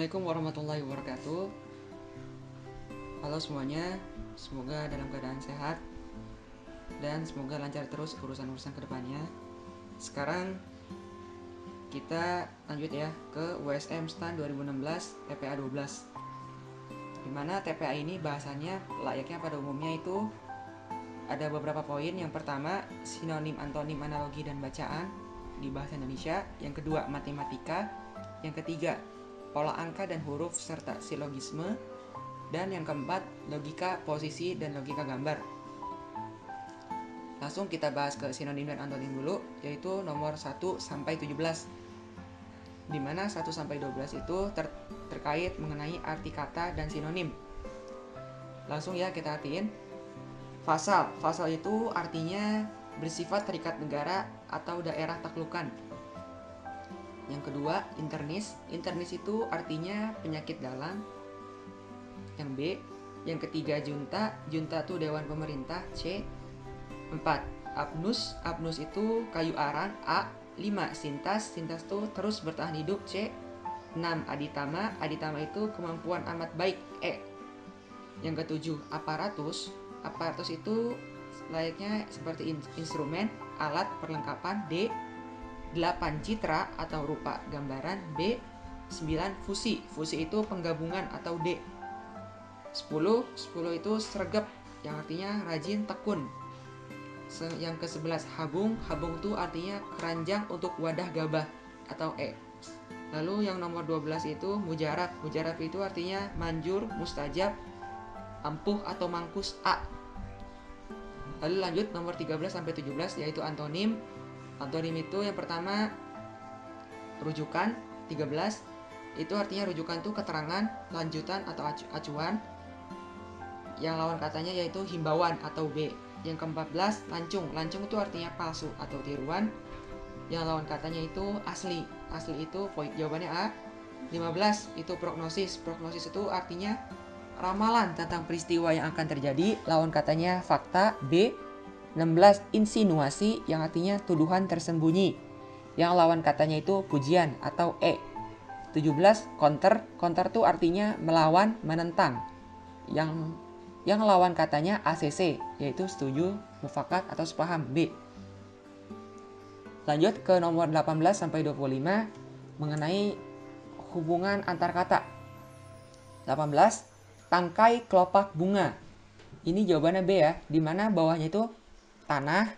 Assalamualaikum warahmatullahi wabarakatuh. Halo semuanya, semoga dalam keadaan sehat dan semoga lancar terus urusan-urusan kedepannya. Sekarang kita lanjut ya ke USM STAN 2016 TPA 12, dimana TPA ini bahasannya layaknya pada umumnya itu ada beberapa poin. Yang pertama, sinonim, antonim, analogi, dan bacaan di bahasa Indonesia. Yang kedua, matematika. Yang ketiga, pola angka dan huruf serta silogisme. Dan yang keempat, logika posisi dan logika gambar. Langsung kita bahas ke sinonim dan antonim dulu, yaitu nomor 1 sampai 17. Di mana 1 sampai 12 itu terkait mengenai arti kata dan sinonim. Langsung ya kita artiin. Fasal. Fasal itu artinya bersifat terikat negara atau daerah taklukan. Yang kedua, internis. Internis itu artinya penyakit dalam. Yang B. Yang ketiga, junta. Junta itu dewan pemerintah. C. 4. Apnus. Apnus itu kayu arang. A. 5. Sintas. Sintas itu terus bertahan hidup. C. 6. Aditama. Aditama itu kemampuan amat baik. E. Yang ketujuh, aparatus. Aparatus itu layaknya seperti instrumen, alat, perlengkapan. D. 8. Citra atau rupa gambaran. B. 9. Fusi. Fusi itu penggabungan atau D. 10 itu sregep, yang artinya rajin, tekun. Yang ke-11, habung. Habung itu artinya keranjang untuk wadah gabah atau E. Lalu yang nomor 12 itu mujarab. Mujarab itu artinya manjur, mustajab, ampuh atau mangkus. A. Lalu lanjut nomor 13 sampai 17, yaitu antonim. Antonim itu yang pertama rujukan. 13 itu artinya rujukan itu keterangan, lanjutan atau acuan. Yang lawan katanya yaitu himbauan atau B. Yang ke-14, lancung. Lancung itu artinya palsu atau tiruan. Yang lawan katanya itu asli. Asli itu jawabannya A. 15 itu prognosis. Prognosis itu artinya ramalan tentang peristiwa yang akan terjadi. Lawan katanya fakta. B. 16 insinuasi, yang artinya tuduhan tersembunyi. Yang lawan katanya itu pujian atau E. 17 counter. Counter itu artinya melawan, menentang. Yang lawan katanya ACC, yaitu setuju, mufakat atau sepaham. B. Lanjut ke nomor 18 sampai 25 mengenai hubungan antar kata. 18, tangkai kelopak bunga. Ini jawabannya B ya, dimana bawahnya itu tanah,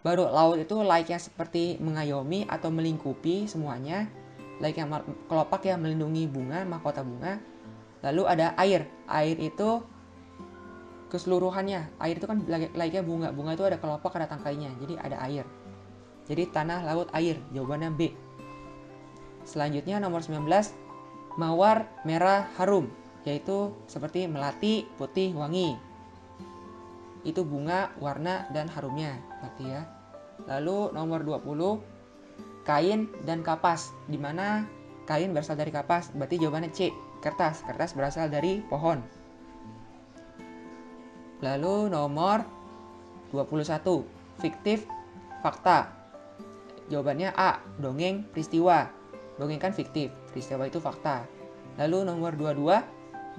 baru laut itu layaknya seperti mengayomi atau melingkupi semuanya, layaknya kelopak yang melindungi bunga, mahkota bunga. Lalu ada air. Air itu keseluruhannya. Air itu kan layaknya bunga. Bunga itu ada kelopak, ada tangkainya. Jadi ada air. Jadi tanah, laut, air. Jawabannya B. Selanjutnya nomor 19, mawar merah harum, yaitu seperti melati putih wangi. Itu bunga, warna, dan harumnya berarti ya. Lalu nomor 20, kain dan kapas, dimana kain berasal dari kapas, berarti jawabannya C. Kertas. Kertas berasal dari pohon. Lalu nomor 21, fiktif, fakta. Jawabannya A. Dongeng, peristiwa. Dongeng kan fiktif, peristiwa itu fakta. Lalu nomor 22,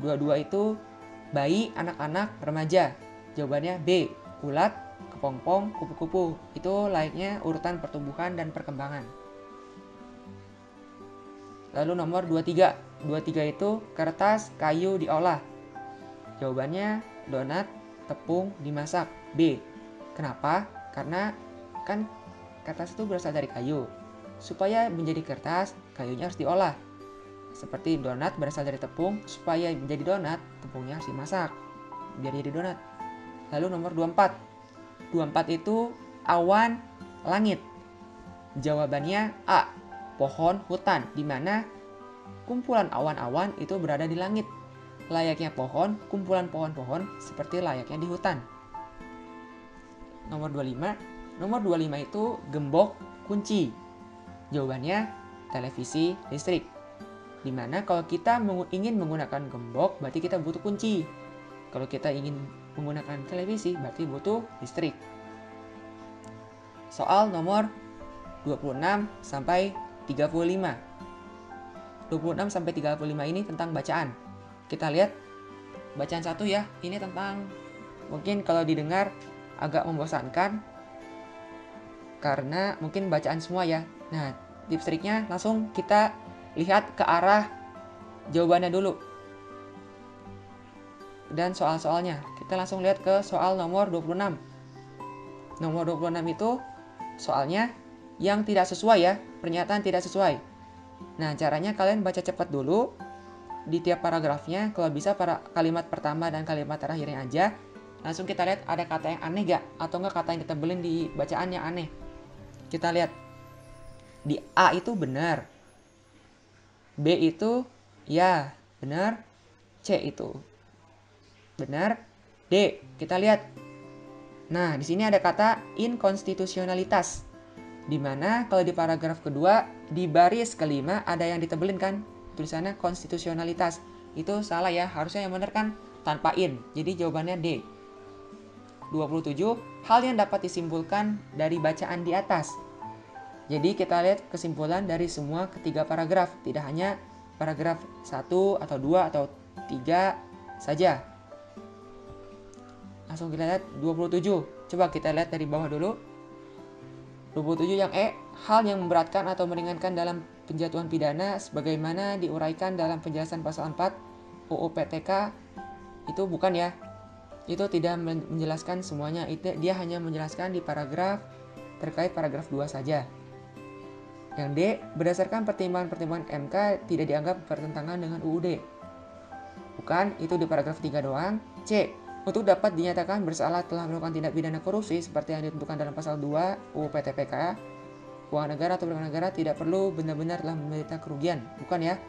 22 itu bayi, anak-anak, remaja. Jawabannya B. Ulat, kepompong, kupu-kupu. Itu layaknya urutan pertumbuhan dan perkembangan. Lalu nomor 23, 23 itu kertas, kayu diolah. Jawabannya donat, tepung dimasak. B. Kenapa? Karena kan kertas itu berasal dari kayu. Supaya menjadi kertas, kayunya harus diolah. Seperti donat berasal dari tepung, supaya menjadi donat, tepungnya harus dimasak biar jadi donat. Lalu nomor 24, 24 itu awan, langit. Jawabannya A. Pohon, hutan, dimana kumpulan awan-awan itu berada di langit. Layaknya pohon, kumpulan pohon-pohon seperti layaknya di hutan. Nomor 25, nomor 25 itu gembok, kunci. Jawabannya televisi listrik. Dimana kalau kita ingin menggunakan gembok berarti kita butuh kunci. Kalau kita ingin menggunakan televisi berarti butuh listrik. Soal nomor 26 sampai 35. 26 sampai 35 ini tentang bacaan. Kita lihat bacaan 1 ya. Ini tentang, mungkin kalau didengar agak membosankan karena mungkin bacaan semua ya. Nah, tips triknya langsung kita lihat ke arah jawabannya dulu dan soal-soalnya. Kita langsung lihat ke soal nomor 26. Nomor 26 itu soalnya yang tidak sesuai ya, pernyataan tidak sesuai. Nah, caranya kalian baca cepat dulu di tiap paragrafnya. Kalau bisa para kalimat pertama dan kalimat terakhirnya aja. Langsung kita lihat ada kata yang aneh gak, atau enggak kata yang ditebelin di bacaan yang aneh. Kita lihat di A itu benar, B itu ya benar, C itu benar, D kita lihat. Nah, di sini ada kata inkonstitusionalitas, di mana kalau di paragraf kedua di baris kelima ada yang ditebelin kan, tulisannya konstitusionalitas. Itu salah ya, harusnya yang benar kan tanpa in. Jadi jawabannya D. 27. Hal yang dapat disimpulkan dari bacaan di atas. Jadi kita lihat kesimpulan dari semua ketiga paragraf, tidak hanya paragraf 1 atau 2 atau 3 saja. Langsung kita lihat 27. Coba kita lihat dari bawah dulu. 27 yang E, hal yang memberatkan atau meringankan dalam penjatuhan pidana sebagaimana diuraikan dalam penjelasan pasal 4 UU PTK itu bukan ya. Itu tidak menjelaskan semuanya, itu dia hanya menjelaskan di paragraf terkait paragraf 2 saja. Yang D, berdasarkan pertimbangan-pertimbangan MK tidak dianggap bertentangan dengan UUD. Bukan, itu di paragraf 3 doang. C, untuk dapat dinyatakan bersalah telah melakukan tindak pidana korupsi seperti yang ditentukan dalam pasal 2 UU PTPK, keuangan negara atau perdagangan negara tidak perlu benar-benar telah menderita kerugian. Bukan ya,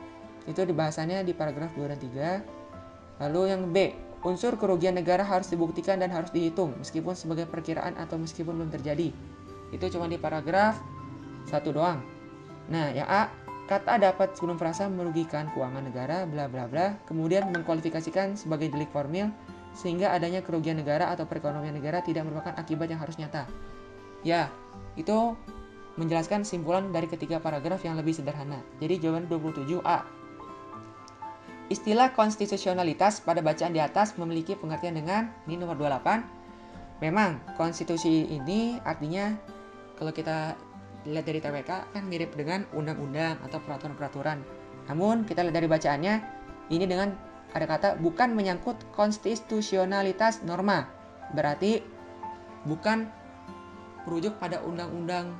itu dibahasannya di paragraf 2 dan 3. Lalu yang B, unsur kerugian negara harus dibuktikan dan harus dihitung meskipun sebagai perkiraan atau meskipun belum terjadi. Itu cuma di paragraf 1 doang. Nah, yang A, kata dapat sebelum frasa merugikan keuangan negara bla bla bla, kemudian mengkualifikasikan sebagai delik formil sehingga adanya kerugian negara atau perekonomian negara tidak merupakan akibat yang harus nyata. Ya, itu menjelaskan kesimpulan dari ketiga paragraf yang lebih sederhana. Jadi jawaban 27A. Istilah konstitusionalitas pada bacaan di atas memiliki pengertian dengan, ini nomor 28. Memang konstitusi ini artinya kalau kita lihat dari TWK kan mirip dengan undang-undang atau peraturan-peraturan. Namun kita lihat dari bacaannya ini dengan ada kata bukan menyangkut konstitusionalitas norma. Berarti bukan merujuk pada undang-undang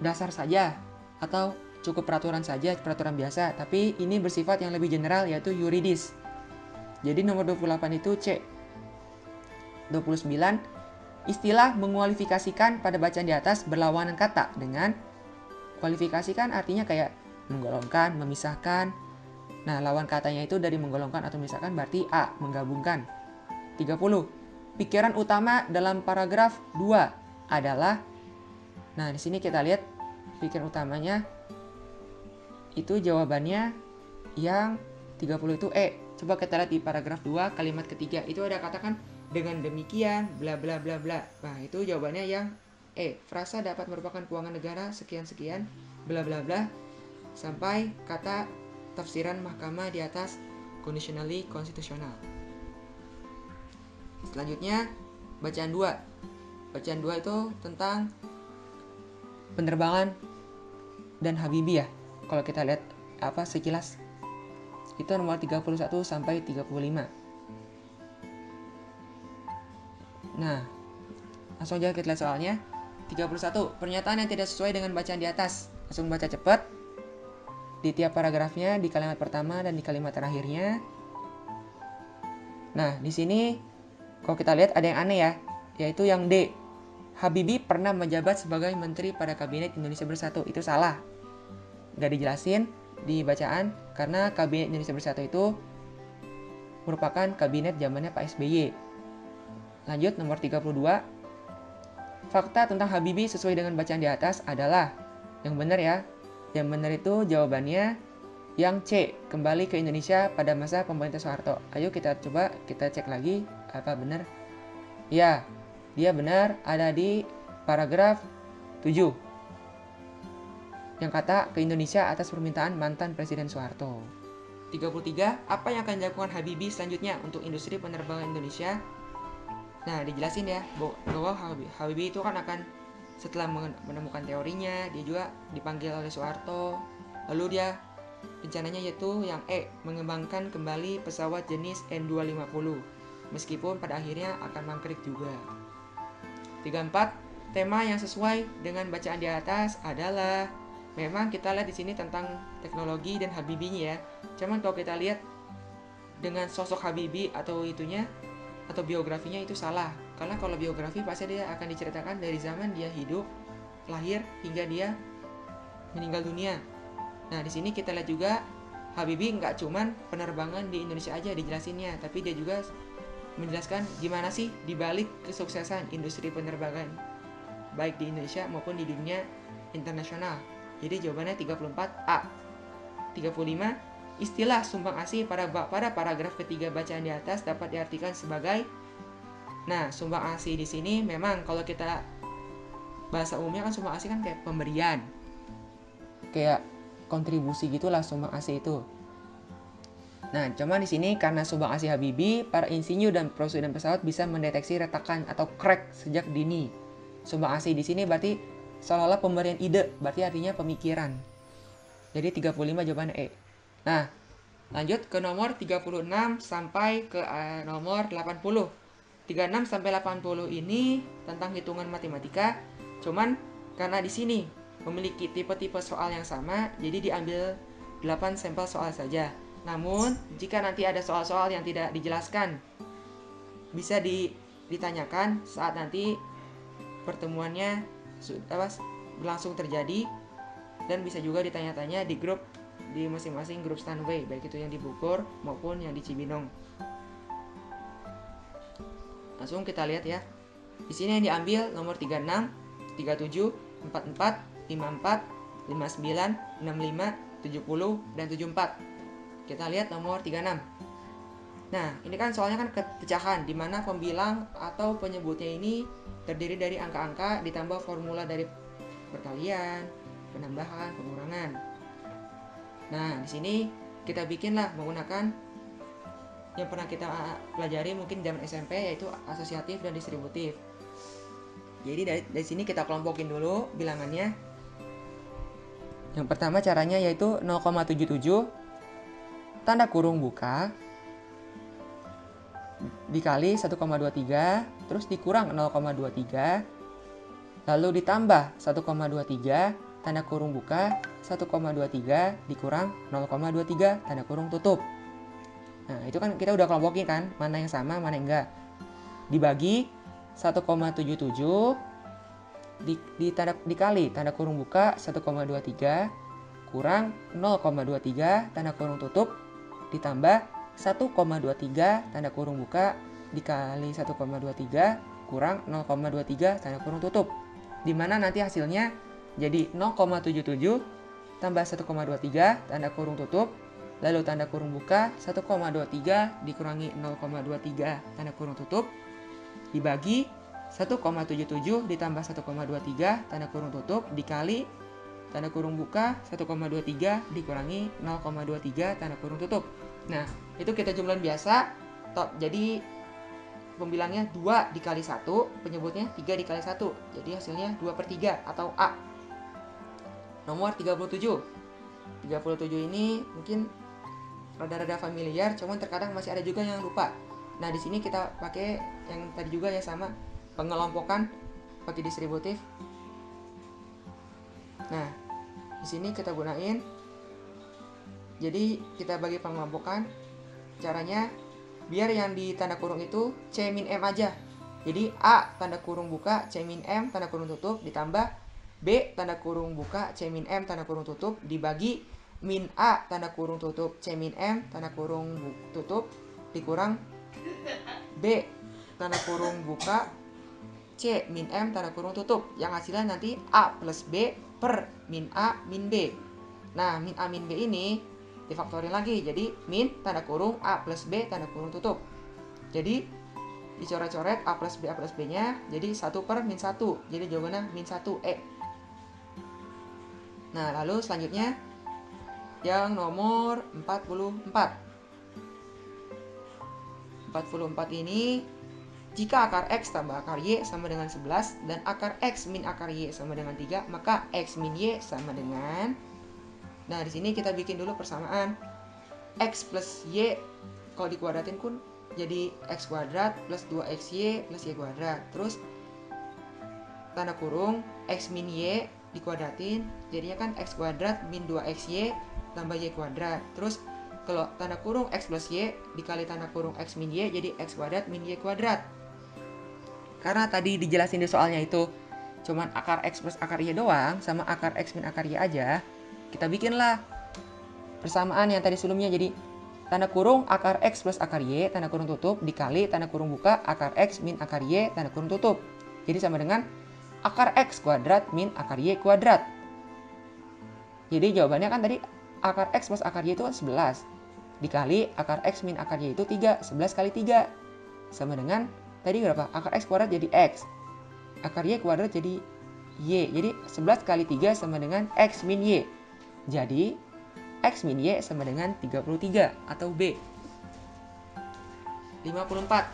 dasar saja atau cukup peraturan saja, peraturan biasa, tapi ini bersifat yang lebih general yaitu yuridis. Jadi nomor 28 itu C. 29. Istilah mengualifikasikan pada bacaan di atas berlawanan kata dengan kualifikasikan artinya kayak menggolongkan, memisahkan. Nah, lawan katanya itu dari menggolongkan atau memisahkan berarti A, menggabungkan. 30. Pikiran utama dalam paragraf 2 adalah, nah di sini kita lihat pikiran utamanya itu jawabannya yang 30 itu E. Coba kita lihat di paragraf 2 kalimat ketiga itu ada katakan dengan demikian bla bla bla bla. Nah, itu jawabannya yang E. Frasa dapat merupakan keuangan negara sekian-sekian bla bla bla sampai kata tafsiran mahkamah di atas conditionally konstitusional. Selanjutnya bacaan 2. Bacaan 2 itu tentang penerbangan dan Habibie ya. Kalau kita lihat apa sekilas itu nomor 31 sampai 35. Nah, langsung aja kita lihat soalnya. 31. Pernyataan yang tidak sesuai dengan bacaan di atas. Langsung baca cepat. Di tiap paragrafnya, di kalimat pertama dan di kalimat terakhirnya. Nah, di sini kalau kita lihat ada yang aneh ya, yaitu yang D. Habibie pernah menjabat sebagai menteri pada Kabinet Indonesia Bersatu. Itu salah. Gak dijelasin di bacaan karena Kabinet Indonesia Bersatu itu merupakan kabinet zamannya Pak SBY. Lanjut nomor 32. Fakta tentang Habibie sesuai dengan bacaan di atas adalah yang benar ya. Yang benar itu jawabannya yang C, kembali ke Indonesia pada masa pemerintah Soeharto. Ayo kita coba kita cek lagi apa benar. Ya, dia benar ada di paragraf 7. yang kata ke Indonesia atas permintaan mantan Presiden Soeharto. 33. Apa yang akan dilakukan Habibie selanjutnya untuk industri penerbangan Indonesia? Nah, dijelasin ya bahwa Habibie itu kan akan setelah menemukan teorinya, dia juga dipanggil oleh Soeharto. Lalu dia rencananya yaitu yang mengembangkan kembali pesawat jenis N250, meskipun pada akhirnya akan mangkrik juga. 34. Tema yang sesuai dengan bacaan di atas adalah, memang kita lihat di sini tentang teknologi dan Habibie-nya ya. Cuman kalau kita lihat dengan sosok Habibie atau itunya atau biografinya itu salah. Karena kalau biografi pasti dia akan diceritakan dari zaman dia hidup, lahir hingga dia meninggal dunia. Nah, di sini kita lihat juga Habibie nggak cuman penerbangan di Indonesia aja dijelasinnya, tapi dia juga menjelaskan gimana sih dibalik kesuksesan industri penerbangan baik di Indonesia maupun di dunia internasional. Jadi jawabannya 34A. 35. Istilah sumbang ASI pada paragraf ketiga bacaan di atas dapat diartikan sebagai. Nah, sumbang ASI di sini memang kalau kita bahasa umumnya kan sumbang ASI kan kayak pemberian, kayak kontribusi gitulah sumbang ASI itu. Nah, cuman di sini karena sumbang ASI Habibie, para insinyur dan presiden pesawat bisa mendeteksi retakan atau crack sejak dini. Sumbang ASI di sini berarti seolah-olah pemberian ide, berarti artinya pemikiran. Jadi 35 jawaban E. Nah, lanjut ke nomor 36 sampai ke nomor 80. 36 sampai 80 ini tentang hitungan matematika. Cuman karena di sini memiliki tipe-tipe soal yang sama, jadi diambil 8 sampel soal saja. Namun, jika nanti ada soal-soal yang tidak dijelaskan, bisa ditanyakan saat nanti pertemuannya berlangsung terjadi, dan bisa juga ditanya-tanya di grup, di masing-masing grup standby, baik itu yang di Bogor maupun yang di Cibinong. Langsung kita lihat ya. Di sini yang diambil nomor 36, 37, 44, 54, 59, 65, 70, dan 74. Kita lihat nomor 36. Nah, ini kan soalnya kan pecahan, di mana pembilang atau penyebutnya ini terdiri dari angka-angka ditambah formula dari perkalian, penambahan, pengurangan. Nah, di sini kita bikinlah menggunakan yang pernah kita pelajari mungkin zaman SMP, yaitu asosiatif dan distributif. Jadi dari sini kita kelompokin dulu bilangannya. Yang pertama caranya yaitu 0,77 tanda kurung buka dikali 1,23 terus dikurang 0,23 lalu ditambah 1,23 tanda kurung buka 1,23 dikurang 0,23 tanda kurung tutup. Nah, itu kan kita udah kelompokin kan, mana yang sama, mana yang enggak. Dibagi 1,77 dikali tanda kurung buka 1,23 kurang 0,23 tanda kurung tutup ditambah 1,23 tanda kurung buka dikali 1,23 kurang 0,23 tanda kurung tutup. Dimana nanti hasilnya jadi 0,77 tambah 1,23 tanda kurung tutup, lalu tanda kurung buka 1,23 dikurangi 0,23 tanda kurung tutup dibagi 1,77 ditambah 1,23 tanda kurung tutup dikali tanda kurung buka 1,23 dikurangi 0,23 tanda kurung tutup. Nah, itu kita jumlahin biasa. Jadi pembilangnya 2 dikali 1, penyebutnya 3 dikali 1. Jadi hasilnya 2/3 atau A. Nomor 37. 37 ini mungkin rada-rada familiar, cuman terkadang masih ada juga yang lupa. Nah, di sini kita pakai yang tadi juga ya, sama pengelompokan pakai distributif. Nah, di sini kita gunain. Jadi kita bagi pengelompokan. Caranya biar yang di tanda kurung itu C min M aja. Jadi A tanda kurung buka C min M tanda kurung tutup ditambah B tanda kurung buka C min M tanda kurung tutup dibagi min A tanda kurung tutup C min M tanda kurung tutup dikurang B tanda kurung buka C min M tanda kurung tutup, yang hasilnya nanti A plus B per min A min B. Nah, min A min B ini difaktorin lagi, jadi min tanda kurung A plus B tanda kurung tutup. Jadi dicoret-coret A plus B nya jadi 1 per min 1, jadi jawabannya min 1 E. Nah, lalu selanjutnya yang nomor 44. 44 ini, jika akar X tambah akar Y sama dengan 11 dan akar X min akar Y sama dengan 3, maka X min Y sama dengan... Nah, di sini kita bikin dulu persamaan. X plus Y kalau dikuadratin pun jadi X kuadrat plus 2XY plus Y kuadrat. Terus tanda kurung X min Y dikuadratin, jadinya kan X kuadrat min 2XY tambah Y kuadrat. Terus kalau tanda kurung X plus Y dikali tanda kurung X min Y jadi X kuadrat min Y kuadrat. Karena tadi dijelasin di soalnya itu cuman akar X plus akar Y doang sama akar X min akar Y aja, kita bikinlah persamaan yang tadi sebelumnya. Jadi tanda kurung akar X plus akar Y tanda kurung tutup dikali tanda kurung buka akar X min akar Y tanda kurung tutup. Jadi sama dengan akar X kuadrat min akar Y kuadrat. Jadi jawabannya kan tadi akar X plus akar Y itu 11 dikali akar X min akar Y itu 3. 11 kali 3 sama dengan tadi berapa? Akar X kuadrat jadi X, akar Y kuadrat jadi Y. Jadi 11 kali 3 sama dengan X min Y. Jadi X min Y sama dengan 33 atau B. 54.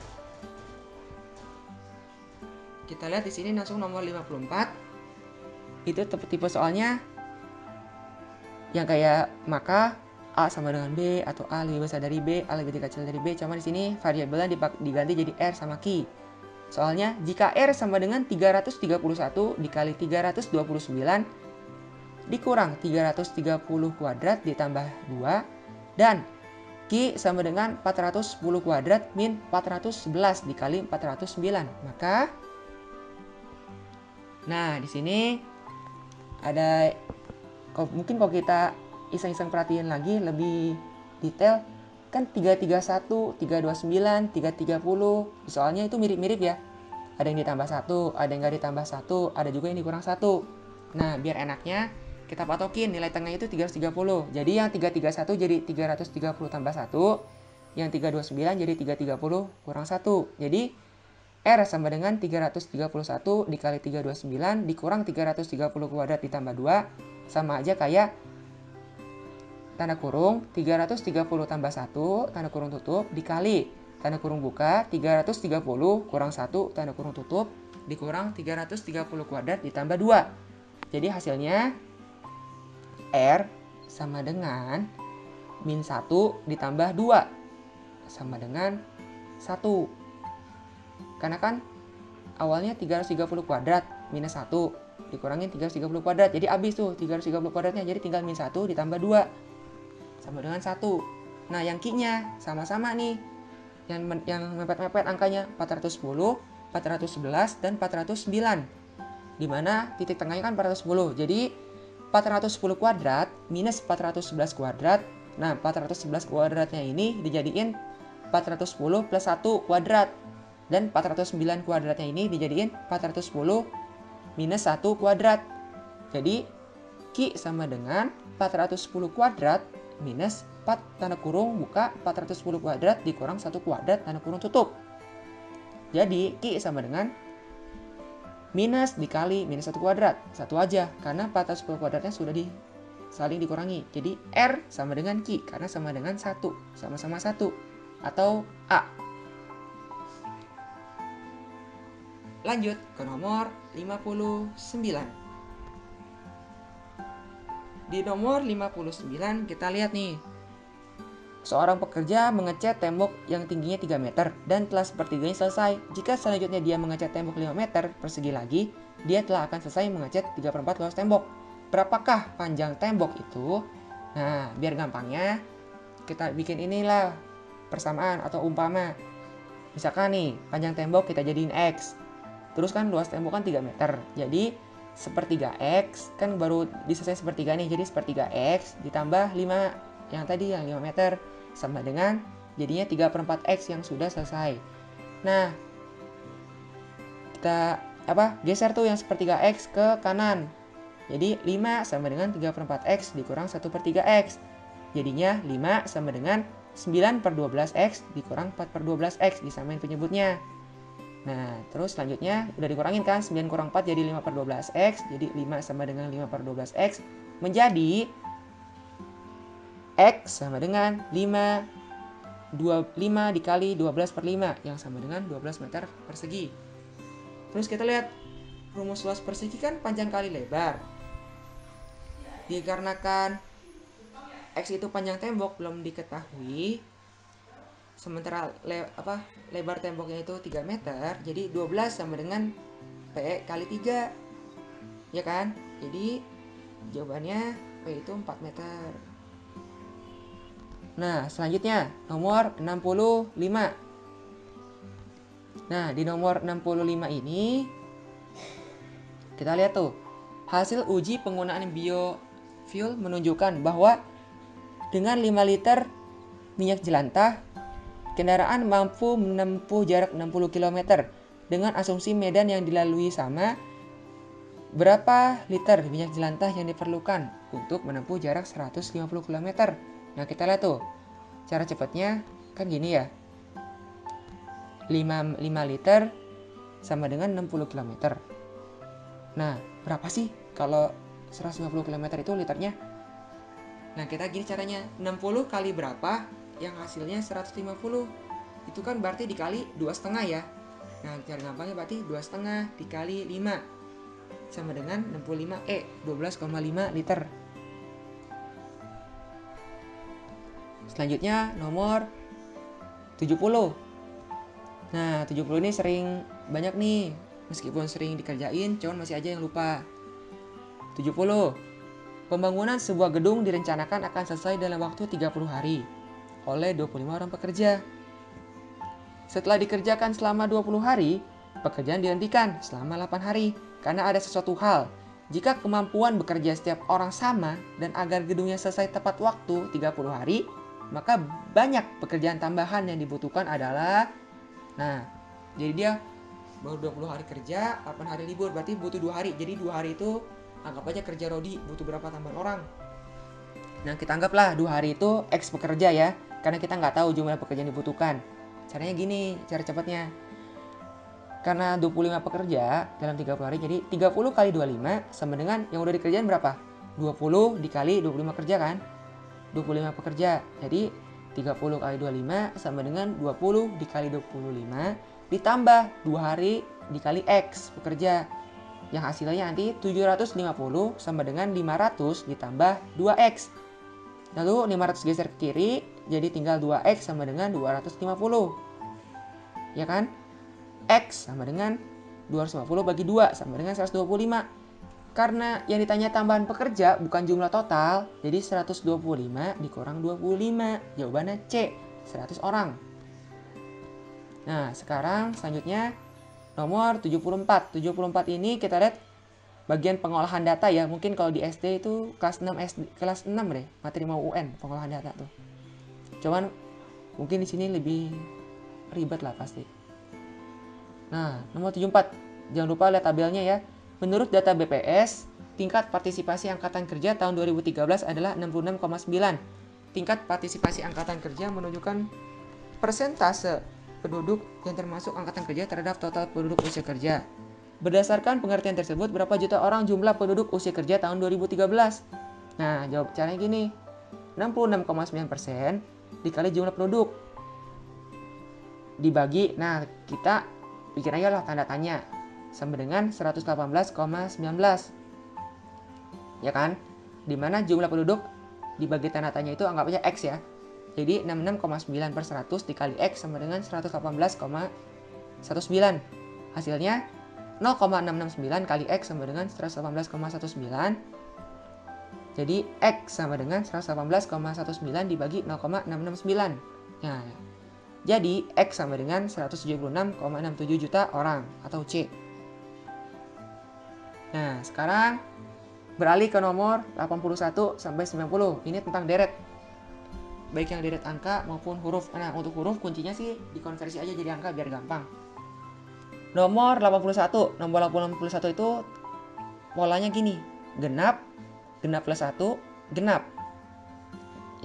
Kita lihat di sini langsung nomor 54. Itu tipe soalnya yang kayak maka A sama dengan B atau A lebih besar dari B, A lebih kecil dari B. Cuma di sini variabelnya diganti jadi R sama Q. Soalnya jika R sama dengan 331 dikali 329 dikurang 330 kuadrat ditambah 2 dan Q sama dengan 410 kuadrat min 411 dikali 409. Maka nah di sini ada mungkin kalau kita iseng-iseng perhatiin lagi lebih detail kan 331, 329, 330 soalnya itu mirip-mirip ya. Ada yang ditambah 1, ada yang nggak ditambah 1, ada juga yang dikurang 1. Nah biar enaknya kita patokin nilai tengah itu 330. Jadi yang 331 jadi 330 tambah 1, yang 329 jadi 330 kurang 1. Jadi R sama dengan 331 dikali 329 dikurang 330 kuadrat ditambah 2 sama aja kayak tanda kurung 330 tambah 1 tanda kurung tutup dikali tanda kurung buka 330 kurang 1 tanda kurung tutup dikurang 330 kuadrat ditambah 2. Jadi hasilnya R sama dengan min 1 ditambah 2 sama dengan 1. Karena kan awalnya 330 kuadrat minus 1 dikurangin 330 kuadrat. Jadi habis tuh 330 kuadratnya, jadi tinggal min 1 ditambah 2 sama dengan 1. Nah yang Q-nya sama-sama nih. Yang mepet-mepet angkanya 410, 411, dan 409. Dimana titik tengahnya kan 410. Jadi 410 kuadrat minus 411 kuadrat. Nah 411 kuadratnya ini dijadiin 410 plus 1 kuadrat. Dan 409 kuadratnya ini dijadiin 410 minus 1 kuadrat. Jadi Q sama dengan 410 kuadrat minus 4 tanda kurung buka 410 kuadrat dikurang 1 kuadrat tanda kurung tutup. Jadi Q sama dengan minus dikali minus 1 kuadrat. Satu aja karena 410 kuadratnya sudah saling dikurangi. Jadi R sama dengan Q karena sama dengan 1. Sama-sama 1 atau A. Lanjut ke nomor 59. Di nomor 59 kita lihat nih. Seorang pekerja mengecat tembok yang tingginya 3 meter dan telah sepertiganya selesai. Jika selanjutnya dia mengecat tembok 5 meter persegi lagi, dia telah akan selesai mengecat 3/4 luas tembok. Berapakah panjang tembok itu? Nah, biar gampangnya kita bikin inilah persamaan atau umpama. Misalkan nih, panjang tembok kita jadiin X. Terus kan luas tembok kan 3 meter. Jadi sepertiga X kan baru diselesai sepertiga nih. Jadi sepertiga X ditambah 5 yang tadi yang 5 meter sama dengan jadinya 3/4 X yang sudah selesai. Nah, kita geser tuh yang sepertiga X ke kanan. Jadi 5 sama dengan 3/4 X dikurang 1/3 X. Jadinya 5 sama dengan 9/12 X dikurang 4/12 X disamain penyebutnya. Nah, terus selanjutnya udah dikurangin kan 9 kurang 4 jadi 5/12 X. Jadi 5 sama dengan 5/12 X menjadi X sama dengan 5 dikali 12 per 5 yang sama dengan 12 meter persegi. Terus kita lihat rumus luas persegi kan panjang kali lebar. Dikarenakan X itu panjang tembok belum diketahui, sementara lebar temboknya itu 3 meter, jadi 12 sama dengan P kali 3, ya kan? Jadi jawabannya P itu 4 meter. Nah, selanjutnya nomor 65. Nah, di nomor 65 ini kita lihat tuh, hasil uji penggunaan biofuel menunjukkan bahwa dengan 5 liter minyak jelantah, kendaraan mampu menempuh jarak 60 km. Dengan asumsi medan yang dilalui sama, berapa liter minyak jelantah yang diperlukan untuk menempuh jarak 150 km? Nah, kita lihat tuh, cara cepatnya kan gini ya. 5 liter sama dengan 60 km. Nah, berapa sih kalau 150 km itu liternya? Nah, kita gini caranya, 60 kali berapa yang hasilnya 150. Itu kan berarti dikali 2,5 ya. Nah, cara gampangnya berarti 2,5 dikali 5 sama dengan 65 12,5 liter. Selanjutnya nomor 70. Nah, 70 ini sering banyak nih. Meskipun sering dikerjain, cuman masih aja yang lupa. 70. Pembangunan sebuah gedung direncanakan akan selesai dalam waktu 30 hari oleh 25 orang pekerja. Setelah dikerjakan selama 20 hari, pekerjaan dihentikan selama 8 hari karena ada sesuatu hal. Jika kemampuan bekerja setiap orang sama dan agar gedungnya selesai tepat waktu 30 hari, maka banyak pekerjaan tambahan yang dibutuhkan adalah, nah, jadi dia baru 20 hari kerja, 8 hari libur, berarti butuh 2 hari. Jadi 2 hari itu anggap aja kerja Rodi, butuh berapa tambahan orang. Nah, kita anggaplah 2 hari itu X pekerja ya, karena kita nggak tahu jumlah pekerjaan dibutuhkan. Caranya gini, cara cepatnya. Karena 25 pekerja dalam 30 hari, jadi 30 kali 25 sama dengan yang udah dikerjain berapa? 20 dikali 25 kerja kan? 25 pekerja. Jadi 30 kali 25 sama dengan 20 dikali 25 ditambah 2 hari dikali X pekerja. Yang hasilnya nanti 750 sama dengan 500 ditambah 2X. Lalu 500 geser ke kiri, jadi tinggal 2X sama dengan 250. Ya kan? X sama dengan 250 bagi 2 sama dengan 125. Karena yang ditanya tambahan pekerja bukan jumlah total, jadi 125 dikurang 25. Jawabannya C, 100 orang. Nah, sekarang selanjutnya nomor 74. 74 ini kita lihat bagian pengolahan data ya. Mungkin kalau di SD itu kelas 6 deh, materi mau UN, pengolahan data tuh. Cuman mungkin di sini lebih ribet lah pasti. Nah, nomor 74. Jangan lupa lihat tabelnya ya. Menurut data BPS, tingkat partisipasi angkatan kerja tahun 2013 adalah 66,9. Tingkat partisipasi angkatan kerja menunjukkan persentase penduduk yang termasuk angkatan kerja terhadap total penduduk usia kerja. Berdasarkan pengertian tersebut, berapa juta orang jumlah penduduk usia kerja tahun 2013? Nah, jawab caranya gini. 66,9% dikali jumlah penduduk. Dibagi, nah kita bikin aja lah tanda tanya. Sama dengan 118,19. Ya kan? Dimana jumlah penduduk dibagi tanda tanya itu anggap aja X ya. Jadi 66,9 per 100 dikali X sama dengan 118,19. Hasilnya 0,669 kali X sama dengan 118,19. Jadi X sama dengan 118,19 dibagi 0,669. Nah, jadi X sama dengan 176,67 juta orang atau C. Nah, sekarang beralih ke nomor 81 sampai 90. Ini tentang deret. Baik yang deret angka maupun huruf. Nah, untuk huruf kuncinya sih dikonversi aja jadi angka biar gampang. Nomor 81. Nomor 81 itu polanya gini. Genap, genap plus 1, genap.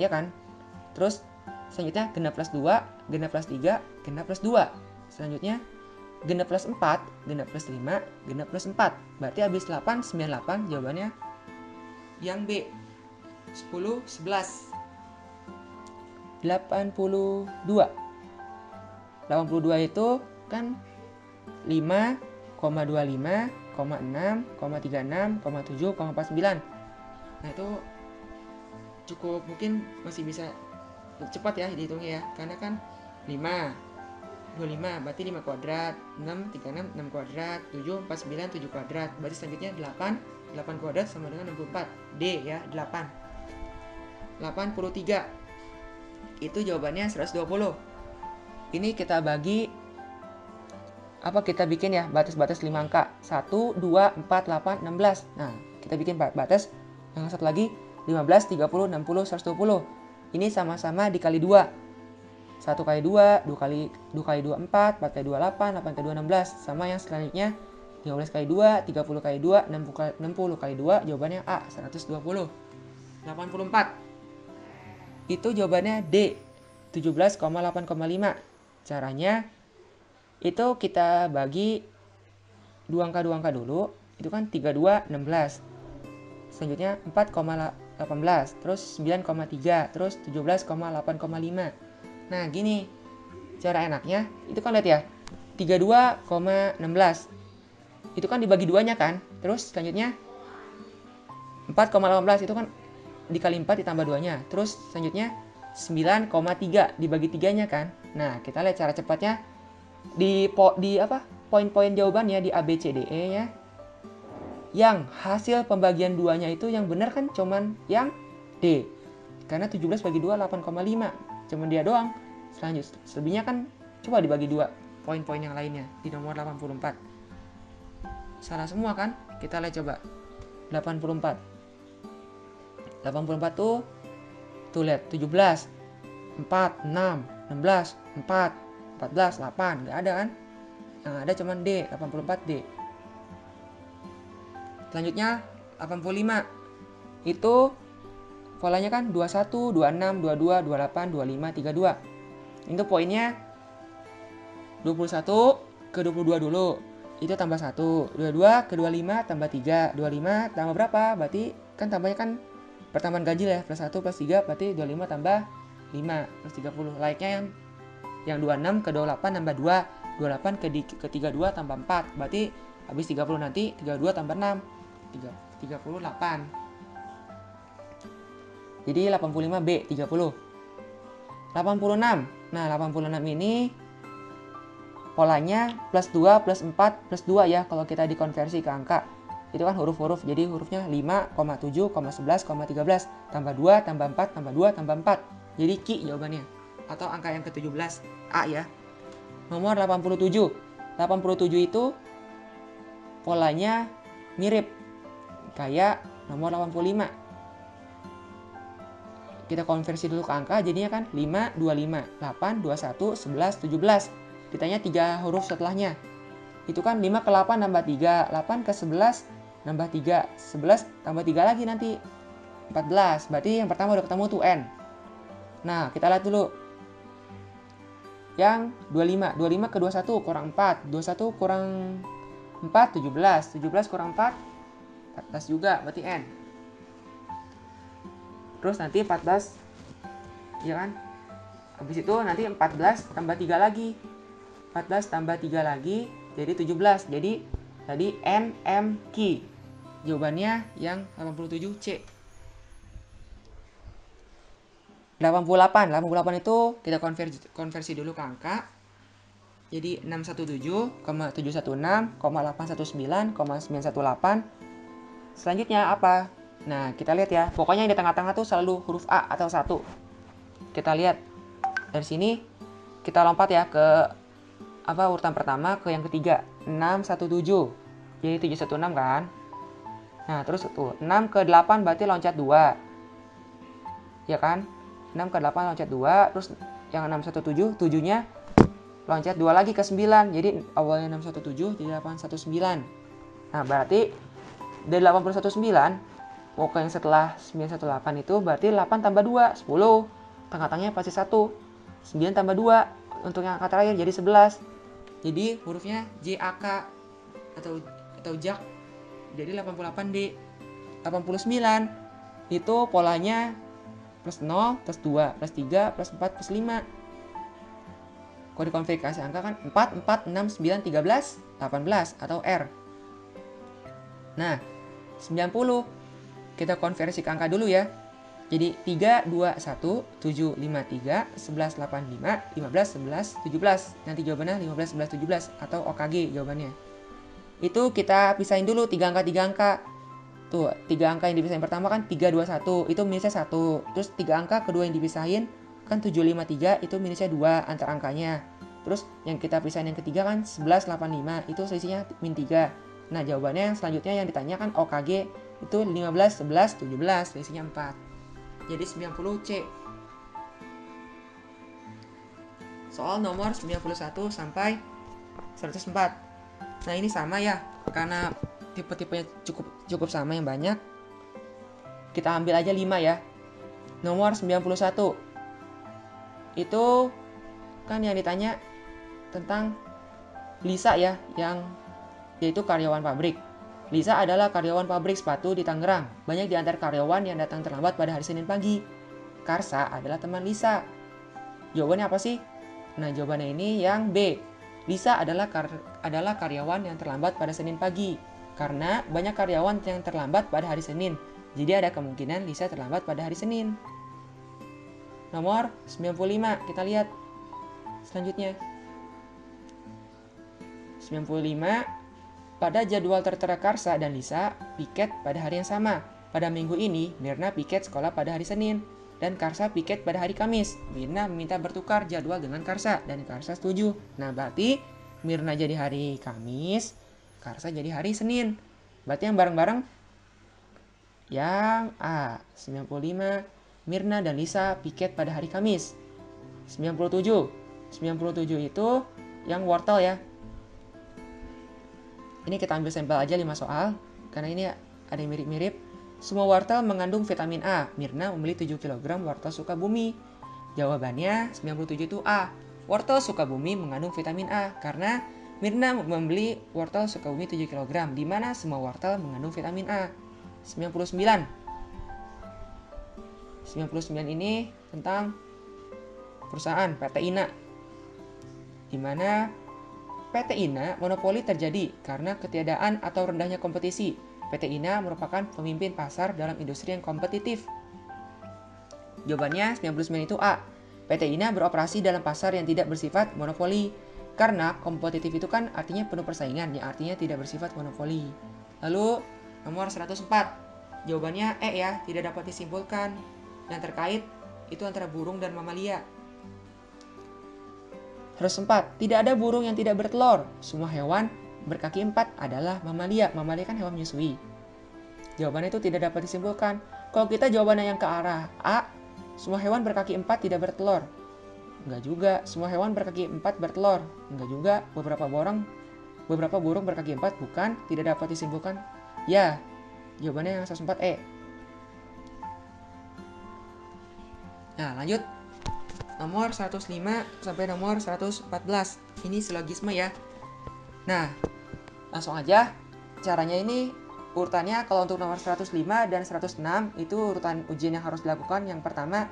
Iya kan? Terus selanjutnya genap plus 2, genap plus 3, genap plus 2. Selanjutnya genap plus 4, genap plus 5, genap plus 4. Berarti habis 8, 98 jawabannya yang B. 10, 11. 82. 82 itu kan 5,25, 6, 36, 7, 49. Nah itu cukup, mungkin masih bisa cepat ya dihitungnya ya, karena kan 5, 25 berarti 5 kuadrat, 6, 36, 6 kuadrat, 7, 49, 7 kuadrat, berarti selanjutnya 8 kuadrat sama dengan 64, D ya, 8. 83 itu jawabannya 120. Ini kita bagi kita bikin ya batas-batas 5 angka, 1, 2, 4, 8, 16. Nah kita bikin batas yang satu lagi 15, 30, 60, 120. Ini sama-sama dikali 2. 1 kali 2, 2 kali 2, 4, 4 kali 2, 8, 8 kali 2, 16. Sama yang selanjutnya 15 kali 2, 30 kali 2, 60 kali 2, jawabannya A, 120. 84. Itu jawabannya D, 17,8,5. Caranya itu kita bagi 2 angka dulu, itu kan 32, 16. Selanjutnya 4,18, terus 9,3, terus 17,8,5. Nah gini, cara enaknya itu kan lihat ya, 32,16 itu kan dibagi 2-nya kan, terus selanjutnya 4,18 itu kan dikali 4 ditambah 2-nya, terus selanjutnya 9,3 dibagi 3-nya kan. Nah kita lihat cara cepatnya di poin-poin jawabannya di A, B, C, D, E ya. Yang hasil pembagian 2-nya itu yang benar kan cuman yang D, karena 17 bagi 2 8,5, cuman dia doang. Selanjutnya selebihnya kan coba dibagi 2 poin-poin yang lainnya di nomor 84. Salah semua kan? Kita lihat coba 84 tuh lihat 17, 4, 6, 16, 4, 14, 8, nggak ada kan? Yang ada cuman D, 84D. Selanjutnya 85 itu polanya kan 21, 26, 22, 28, 25, 32. Itu poinnya 21 ke 22 dulu, itu tambah 1, 22 ke 25 tambah 3, 25 tambah berapa? Berarti kan tambahnya kan pertambahan ganjil ya, plus 1 plus 3 berarti 25 tambah 5 plus 30. Like-nya yang 26 ke 28 tambah 2, 28 ke 32 tambah 4, berarti habis 30 nanti 32 tambah 6, 38. Jadi 85B, 30. 86. Nah 86 ini polanya plus 2 plus 4 plus 2 ya, kalau kita dikonversi ke angka. Itu kan huruf-huruf, jadi hurufnya 5, 7, 11, 13, tambah 2, tambah 4, tambah 2, tambah 4. Jadi Q jawabannya. Atau angka yang ke-17, A ya. Nomor 87. 87 itu polanya mirip kayak nomor 85. Kita konversi dulu ke angka, jadinya kan 5, 25, 8, 21, 11, 17. Ditanya 3 huruf setelahnya. Itu kan 5 ke 8 nambah 3, 8 ke 11 nambah 3, 11 tambah 3 lagi nanti 14. Berarti yang pertama udah ketemu tuh N. Nah kita lihat dulu yang 25. 25 ke 21 kurang 4, 21 kurang 4, 17, 17 kurang 4, 14 juga, berarti N. Terus nanti 14 ya kan, habis itu nanti 14 tambah 3 lagi, 14 tambah 3 lagi jadi 17. Jadi tadi N, M, Q. Jawabannya yang 87C. 88 itu kita konversi dulu ke angka. Jadi 617,716,819,918. Selanjutnya apa? Nah kita lihat ya, pokoknya yang di tengah-tengah tuh selalu huruf A atau 1. Kita lihat dari sini, kita lompat ya ke urutan pertama ke yang ketiga, 617. Jadi 716 kan. Nah terus tuh 6 ke 8 berarti loncat 2 ya kan, 6 ke 8 loncat 2. Terus yang 617, 7-nya loncat 2 lagi ke 9. Jadi awalnya 617 jadi 819. Nah berarti dari 819 pokoknya yang setelah 918 itu berarti 8 tambah 2, 10. Tengah-tengahnya pasti 1. 9 tambah 2 untuk yang angka terakhir jadi 11. Jadi hurufnya JAK atau JAK. Jadi 88D. 89 itu polanya plus 0, plus 2, plus 3, plus 4, plus 5. Kode konfigurasi angka kan 4, 4, 6, 9, 13, 18 atau R. Nah, 90 kita konversi ke angka dulu ya. Jadi 3, 2, 1, 7, 5, 3, 11, 8, 5, 15, 11, 17. Nanti jawabannya 15, 11, 17 atau OKG jawabannya. Itu kita pisahin dulu 3 angka. Tuh, 3 angka yang dipisahin pertama kan 3, 2, 1, itu minusnya 1. Terus 3 angka kedua yang dipisahin kan 7, 5, 3, itu minusnya 2 antar angkanya. Terus yang kita pisahin yang ketiga kan 11, 8, 5, itu selisihnya min 3. Nah, jawabannya yang selanjutnya yang ditanya kan OKG itu 15, 11, 17, selisihnya 4. Jadi 90C. Soal nomor 91 sampai 104. Nah, ini sama ya, karena tipe-tipenya cukup sama yang banyak. Kita ambil aja 5 ya. Nomor 91. Itu kan yang ditanya tentang Lisa ya, yang yaitu karyawan pabrik. Lisa adalah karyawan pabrik sepatu di Tangerang. Banyak di antara karyawan yang datang terlambat pada hari Senin pagi. Karsa adalah teman Lisa. Jawabannya apa sih? Nah, jawabannya ini yang B. Lisa adalah karyawan yang terlambat pada Senin pagi. Karena banyak karyawan yang terlambat pada hari Senin. Jadi ada kemungkinan Lisa terlambat pada hari Senin. Nomor 95, kita lihat selanjutnya. 95, pada jadwal tertera Karsa dan Lisa piket pada hari yang sama. Pada minggu ini, Mirna piket sekolah pada hari Senin dan Karsa piket pada hari Kamis. Mirna meminta bertukar jadwal dengan Karsa dan Karsa setuju. Nah, berarti Mirna jadi hari Kamis, Karsa jadi hari Senin. Berarti yang bareng-bareng yang A. 95, Mirna dan Lisa piket pada hari Kamis. 97 itu yang wortel ya. Ini kita ambil sampel aja 5 soal, karena ini ada yang mirip-mirip. Semua wortel mengandung vitamin A. Mirna membeli 7 kg wortel Sukabumi. Jawabannya 97 itu A. Wortel Sukabumi mengandung vitamin A, karena Mirna membeli wortel Sukabumi 7 kg, di mana semua wortel mengandung vitamin A. 99 ini tentang perusahaan PT INA, di mana PT INA monopoli terjadi karena ketiadaan atau rendahnya kompetisi. PT INA merupakan pemimpin pasar dalam industri yang kompetitif. Jawabannya 99 itu A. PT INA beroperasi dalam pasar yang tidak bersifat monopoli. Karena kompetitif itu kan artinya penuh persaingan, yang artinya tidak bersifat monopoli. Lalu nomor 104. Jawabannya E ya, tidak dapat disimpulkan. Yang terkait itu antara burung dan mamalia. 104. Tidak ada burung yang tidak bertelur. Semua hewan berkaki 4 adalah mamalia. Mamalia kan hewan menyusui. Jawabannya itu tidak dapat disimpulkan. Kalau kita jawabannya yang ke arah A, semua hewan berkaki 4 tidak bertelur. Enggak juga. Semua hewan berkaki 4 bertelur. Enggak juga. Beberapa burung berkaki 4 bukan, tidak dapat disimpulkan. Ya, jawabannya yang 104 E. Nah, lanjut. Nomor 105 sampai nomor 114. Ini silogisme ya. Nah, langsung aja. Caranya ini urutannya kalau untuk nomor 105 dan 106 itu urutan ujian yang harus dilakukan. Yang pertama,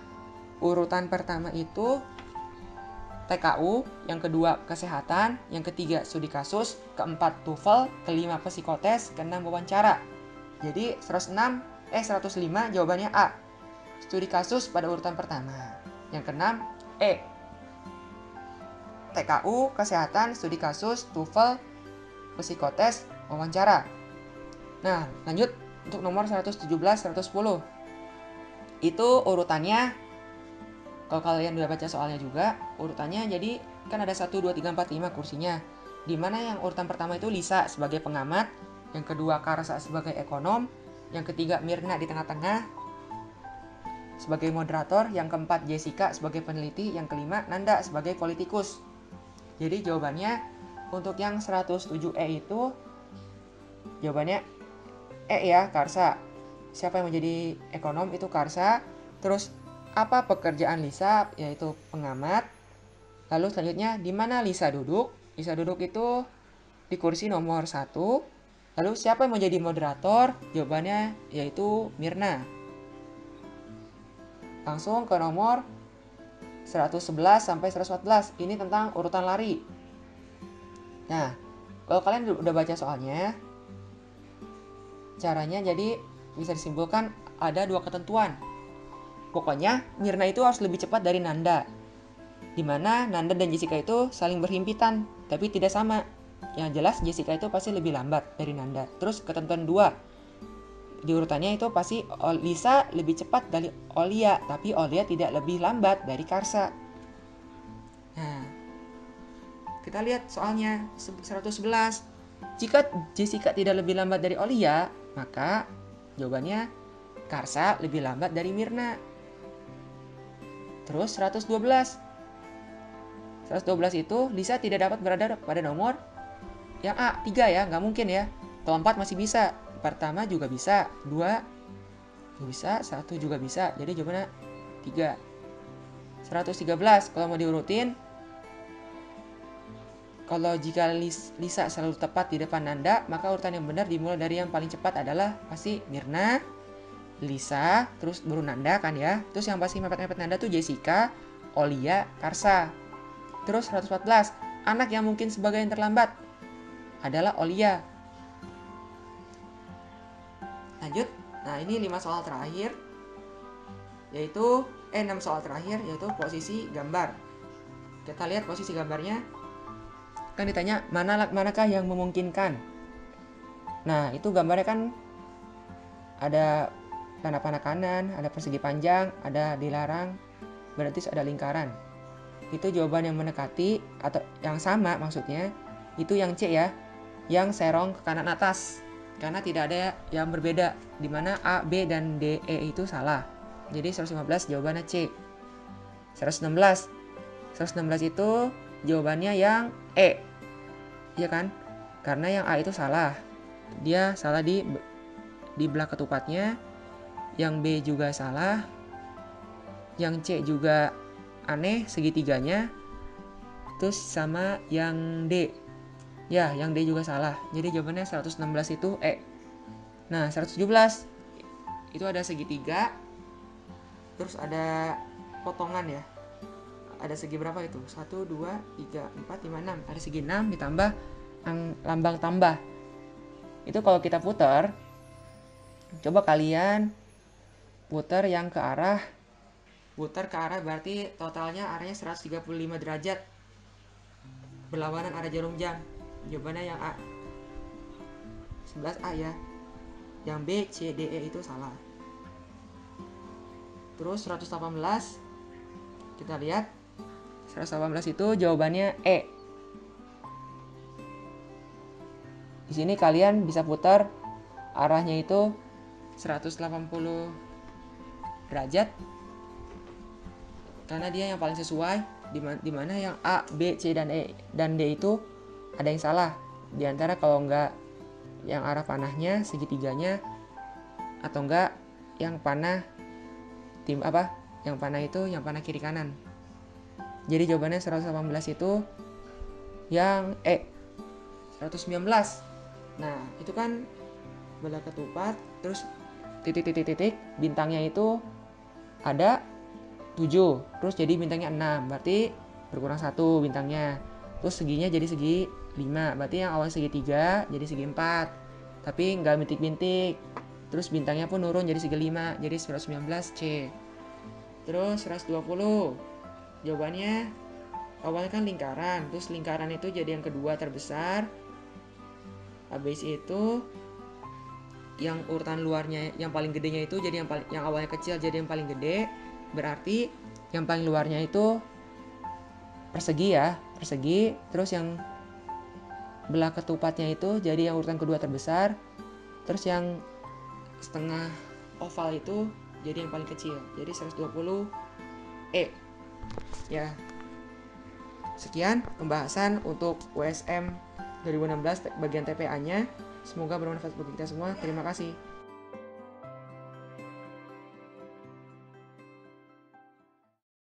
urutan pertama itu TKU, yang kedua kesehatan, yang ketiga studi kasus, keempat TOEFL, kelima psikotes, keenam wawancara. Jadi 105 jawabannya A. Studi kasus pada urutan pertama. Yang keenam E. TKU, kesehatan, studi kasus, TOEFL, psikotes, wawancara. Nah, lanjut untuk nomor 117, 110. Itu urutannya, kalau kalian udah baca soalnya juga, urutannya jadi kan ada 1, 2, 3, 4, 5 kursinya. Dimana yang urutan pertama itu Lisa sebagai pengamat, yang kedua Karsa sebagai ekonom, yang ketiga Mirna di tengah-tengah sebagai moderator, yang keempat Jessica sebagai peneliti, yang kelima Nanda sebagai politikus. Jadi jawabannya untuk yang 107E itu jawabannya E ya, Karsa. Siapa yang menjadi ekonom itu Karsa. Terus apa pekerjaan Lisa, yaitu pengamat. Lalu selanjutnya di mana Lisa duduk? Lisa duduk itu di kursi nomor 1. Lalu siapa yang menjadi moderator? Jawabannya yaitu Mirna. langsung ke nomor 111 sampai 114. Ini tentang urutan lari. Nah, kalau kalian udah baca soalnya, caranya jadi bisa disimpulkan ada 2 ketentuan. Pokoknya Mirna itu harus lebih cepat dari Nanda, dimana Nanda dan Jessica itu saling berhimpitan, tapi tidak sama. Yang jelas Jessica itu pasti lebih lambat dari Nanda. Terus ketentuan 2, di urutannya itu pasti Lisa lebih cepat dari Olia, tapi Olia tidak lebih lambat dari Karsa. Nah, kita lihat soalnya 111. Jika Jessica tidak lebih lambat dari Olia, maka jawabannya Karsa lebih lambat dari Mirna. Terus 112. 112 itu Lisa tidak dapat berada pada nomor yang A, 3 ya, nggak mungkin ya. Kalau 4 masih bisa, pertama juga bisa, 2 juga bisa, 1 juga bisa. Jadi jawabannya 3. 113, kalau mau diurutin, kalau jika Lisa selalu tepat di depan Nanda, maka urutan yang benar dimulai dari yang paling cepat adalah pasti Mirna, Lisa, terus baru Nanda kan ya. Terus yang pasti mepet-mepet Nanda tuh Jessica, Olia, Karsa. Terus 114, anak yang mungkin sebagai yang terlambat adalah Olia. Lanjut. Nah, ini 5 soal terakhir. Yaitu 6 soal terakhir yaitu posisi gambar. Kita lihat posisi gambarnya. Kan ditanya manakah yang memungkinkan. Nah, itu gambarnya kan ada panah-panah kanan, ada persegi panjang, ada dilarang, berarti ada lingkaran. Itu jawaban yang mendekati atau yang sama maksudnya, itu yang C ya, yang serong ke kanan atas. Karena tidak ada yang berbeda, di mana A, B, dan D, E itu salah. Jadi 115 jawabannya C. 116 itu jawabannya yang E. Iya kan? Karena yang A itu salah. Dia salah di belah ketupatnya. Yang B juga salah. Yang C juga aneh segitiganya. Terus sama yang D. Ya, yang D juga salah. Jadi jawabannya 116 itu E. Nah, 117 itu ada segitiga. Terus ada potongan ya. Ada segi berapa itu? 1, 2, 3, 4, 5, 6. Ada segi 6 ditambah lambang tambah. Itu kalau kita putar, coba kalian putar yang ke arah, berarti totalnya arahnya 135 derajat. Berlawanan arah jarum jam. Jawabannya yang A. 11A ya. Yang B, C, D, E itu salah. Terus 118 kita lihat. 118 itu jawabannya E. Di sini kalian bisa putar arahnya itu 180 derajat. Karena dia yang paling sesuai, di mana yang A, B, C, dan E dan D itu ada yang salah. Di antara kalau enggak yang arah panahnya segitiganya, atau enggak yang panah yang panah itu yang panah kiri kanan. Jadi jawabannya 118 itu yang E. 119. Nah, itu kan belah ketupat, terus titik, bintangnya itu ada 7, terus jadi bintangnya 6, berarti berkurang 1 bintangnya. Terus seginya jadi segi 5, berarti yang awal segi 3 jadi segi 4, tapi nggak bintik-bintik. Terus bintangnya pun nurun jadi segi 5, jadi 119 C. Terus 120, jawabannya awalnya kan lingkaran, terus lingkaran itu jadi yang kedua terbesar. Habis itu yang urutan luarnya yang paling gedenya itu jadi yang awalnya kecil jadi yang paling gede. Berarti yang paling luarnya itu persegi ya, persegi. Terus yang belah ketupatnya itu jadi yang urutan kedua terbesar. Terus yang setengah oval itu jadi yang paling kecil. Jadi 120 E. Ya. Sekian pembahasan untuk USM 2016 bagian TPA-nya. Semoga bermanfaat bagi kita semua. Terima kasih.